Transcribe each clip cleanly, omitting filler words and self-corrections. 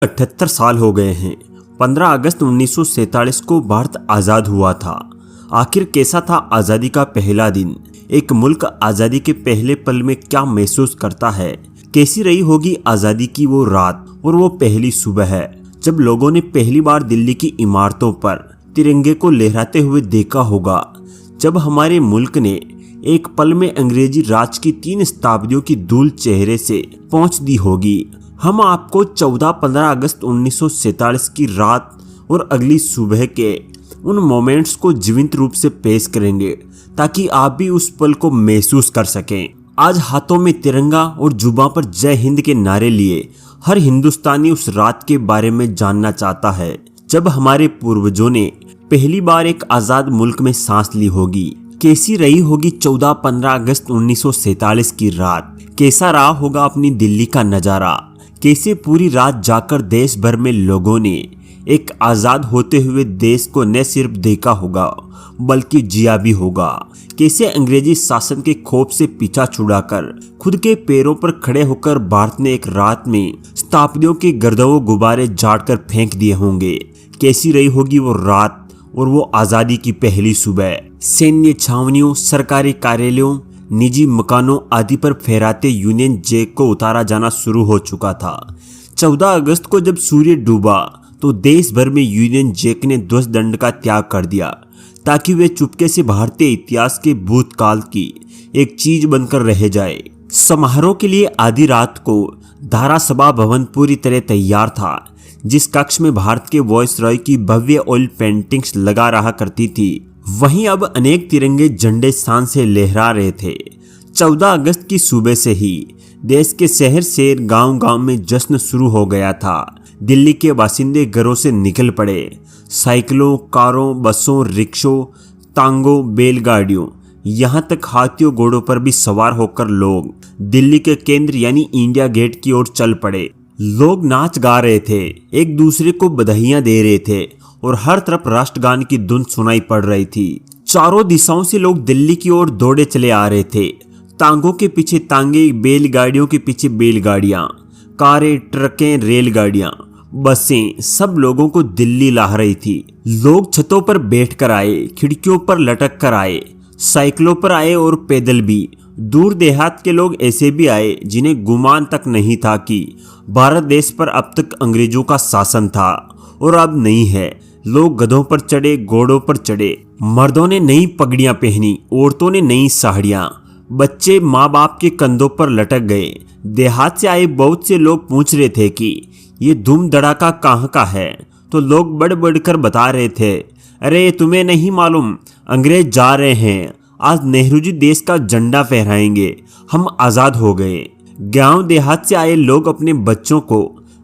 78 साल हो गए हैं। 15 अगस्त 1947 को भारत आज़ाद हुआ था। आखिर कैसा था आज़ादी का पहला दिन? एक मुल्क आज़ादी के पहले पल में क्या महसूस करता है? कैसी रही होगी आज़ादी की वो रात और वो पहली सुबह जब लोगों ने पहली बार दिल्ली की इमारतों पर तिरंगे को लहराते हुए देखा होगा। जब हमारे मुल्क ने एक पल में अंग्रेजी राज की 3 शताब्दियों की धूल चेहरे से पोंछ दी होगी। हम आपको 14-15 अगस्त 1947 की रात और अगली सुबह के उन मोमेंट्स को जीवंत रूप से पेश करेंगे ताकि आप भी उस पल को महसूस कर सकें। आज हाथों में तिरंगा और जुबां पर जय हिंद के नारे लिए हर हिंदुस्तानी उस रात के बारे में जानना चाहता है जब हमारे पूर्वजों ने पहली बार एक आज़ाद मुल्क में सांस ली होगी। कैसी रही होगी 14-15 अगस्त 1947 की रात? कैसा रहा होगा अपनी दिल्ली का नज़ारा? कैसे पूरी रात जाकर देश भर में लोगों ने एक आज़ाद होते हुए देश को न सिर्फ देखा होगा बल्कि जिया भी होगा? कैसे अंग्रेजी शासन के खौफ से पीछा छुड़ाकर खुद के पैरों पर खड़े होकर भारत ने एक रात में शताब्दियों के गर्दों गुब्बारे झाड़कर फेंक दिए होंगे? कैसी रही होगी वो रात और वो आज़ादी की पहली सुबह? सैन्य छावनियों, सरकारी कार्यालयों, निजी मकानों आदि पर फहराते यूनियन जैक को उतारा जाना शुरू हो चुका था। 14 अगस्त को जब सूर्य डूबा तो देश भर में यूनियन जैक ने ध्वज दंड का त्याग कर दिया ताकि वे चुपके से भारतीय इतिहास के भूतकाल की एक चीज बनकर रह जाए। समारोह के लिए आधी रात को धारा सभा भवन पूरी तरह तैयार था, जिस कक्ष में भारत के वायसरॉय की भव्य ऑयल पेंटिंग्स लगा रहा करती थी। वहीं अब अनेक तिरंगे झंडे शान से लहरा रहे थे। 14 अगस्त की सुबह से ही देश के शहर शहर गांव-गांव में जश्न शुरू हो गया था। दिल्ली के बासिंदे घरों से निकल पड़े। साइकिलों, कारों, बसों, रिक्शों, तांगों, बैलगाड़ियों, यहां तक हाथियों घोड़ों पर भी सवार होकर लोग दिल्ली के केंद्र यानी इंडिया गेट की ओर चल पड़े। लोग नाच गा रहे थे, एक दूसरे को बधाइयां दे रहे थे और हर तरफ राष्ट्रगान की धुन सुनाई पड़ रही थी। चारों दिशाओं से लोग दिल्ली की ओर दौड़े चले आ रहे थे। तांगों के पीछे तांगे, बैलगाड़ियों के पीछे बैलगाड़ियां, कारें, ट्रकें, रेलगाड़ियां, बसें, सब लोगों को दिल्ली ला रही थी। लोग छतों पर बैठकर आए, खिड़कियों पर लटक कर आए, साइकिलों पर आए और पैदल भी। दूर देहात के लोग ऐसे भी आए जिन्हें गुमान तक नहीं था कि भारत देश पर अब तक अंग्रेजों का शासन था और अब नहीं है। लोग गधों पर चढ़े, घोड़ों पर चढ़े। मर्दों ने नई पगड़ियां पहनी, औरतों ने नई साड़ियां, बच्चे माँ बाप के कंधों पर लटक गए। देहात से आए बहुत से लोग पूछ रहे थे कि ये धूम धड़ाका कहाँ का है, तो लोग बढ़ बढ़ कर बता रहे थे, अरे तुम्हें नहीं मालूम, अंग्रेज जा रहे हैं, आज नेहरू जी देश का झंडा फहराएंगे, हम आज़ाद हो गए। गांव देहात से आए लोग अपने बच्चों को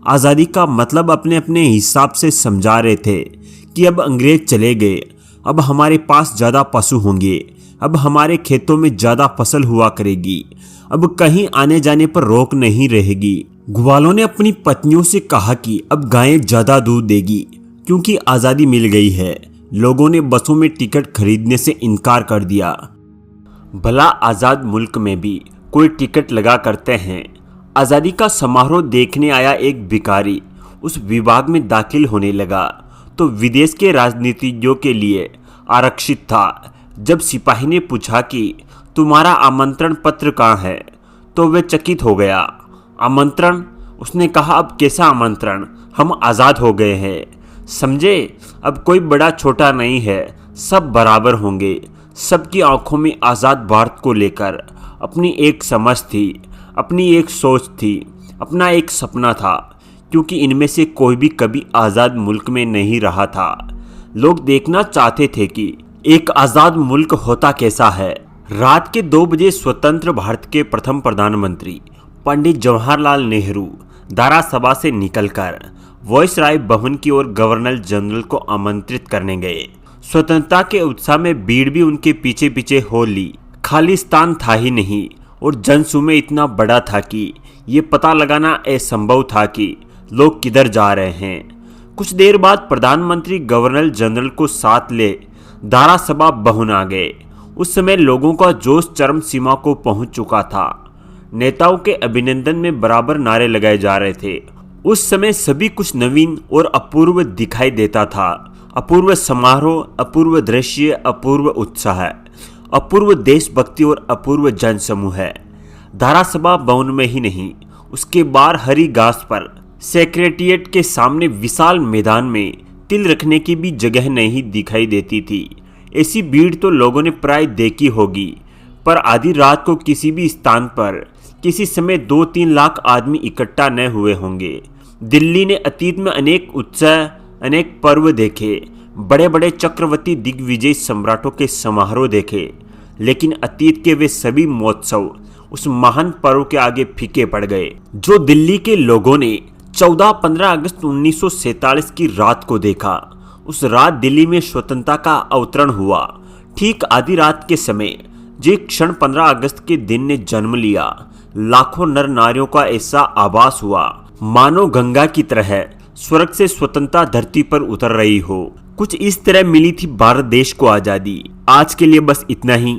आज़ादी का मतलब अपने अपने हिसाब से समझा रहे थे कि अब अंग्रेज चले गए, अब हमारे पास ज़्यादा पशु होंगे, अब हमारे खेतों में ज़्यादा फसल हुआ करेगी, अब कहीं आने जाने पर रोक नहीं रहेगी। ग्वालों ने अपनी पत्नियों से कहा कि अब गायें ज़्यादा दूध देगी क्योंकि आज़ादी मिल गई है। लोगों ने बसों में टिकट खरीदने से इनकार कर दिया। भला आज़ाद मुल्क में भी कोई टिकट लगा करते हैं? आज़ादी का समारोह देखने आया एक भिखारी उस विभाग में दाखिल होने लगा तो विदेश के राजनीतिज्ञों के लिए आरक्षित था। जब सिपाही ने पूछा कि तुम्हारा आमंत्रण पत्र कहाँ है, तो वह चकित हो गया। आमंत्रण? उसने कहा, अब कैसा आमंत्रण, हम आज़ाद हो गए हैं, समझे? अब कोई बड़ा छोटा नहीं है, सब बराबर होंगे। सबकी आंखों में आज़ाद भारत को लेकर अपनी एक समझ थी, अपनी एक सोच थी, अपना एक सपना था, क्योंकि इनमें से कोई भी कभी आज़ाद मुल्क में नहीं रहा था। लोग देखना चाहते थे कि एक आज़ाद मुल्क होता कैसा है। रात के 2 बजे स्वतंत्र भारत के प्रथम प्रधानमंत्री पंडित जवाहरलाल नेहरू धारा सभा से निकलकर वायसराय भवन की ओर गवर्नर जनरल को आमंत्रित करने गए। स्वतंत्रता के उत्साह में भीड़ भी उनके पीछे पीछे हो ली। खाली स्थान था ही नहीं और जनसमूह इतना बड़ा था कि ये पता लगाना असंभव था कि लोग किधर जा रहे हैं। कुछ देर बाद प्रधानमंत्री गवर्नर जनरल को साथ ले धारा सभा भवन आ गए। उस समय लोगों का जोश चरम सीमा को पहुंच चुका था। नेताओं के अभिनंदन में बराबर नारे लगाए जा रहे थे उस समय सभी कुछ नवीन और अपूर्व दिखाई देता था। अपूर्व समारोह, अपूर्व दृश्य, अपूर्व उत्साह, अपूर्व देशभक्ति और अपूर्व जनसमूह है। धारासभा भवन में ही नहीं, उसके बाहर हरी घास पर, सेक्रेटेरिएट के सामने विशाल मैदान में तिल रखने की भी जगह नहीं दिखाई देती थी। ऐसी भीड़ तो लोगों ने प्राय देखी होगी, पर आधी रात को किसी भी स्थान पर किसी समय 2-3 लाख आदमी इकट्ठा न हुए होंगे। दिल्ली ने अतीत में अनेक उत्सव, अनेक पर्व देखे, बड़े बड़े चक्रवर्ती दिग्विजय सम्राटों के समारोह देखे, लेकिन अतीत के वे सभी महोत्सव उस महान पर्व के आगे फीके पड़ गए जो दिल्ली के लोगों ने 14-15 अगस्त 1947 की रात को देखा। उस रात दिल्ली में स्वतंत्रता का अवतरण हुआ। ठीक आधी रात के समय जो क्षण 15 अगस्त के दिन ने जन्म लिया, लाखों नर नारियों का ऐसा आभास हुआ मानो गंगा की तरह स्वर्ग से स्वतंत्रता धरती पर उतर रही हो। कुछ इस तरह मिली थी भारत देश को आजादी। आज के लिए बस इतना ही।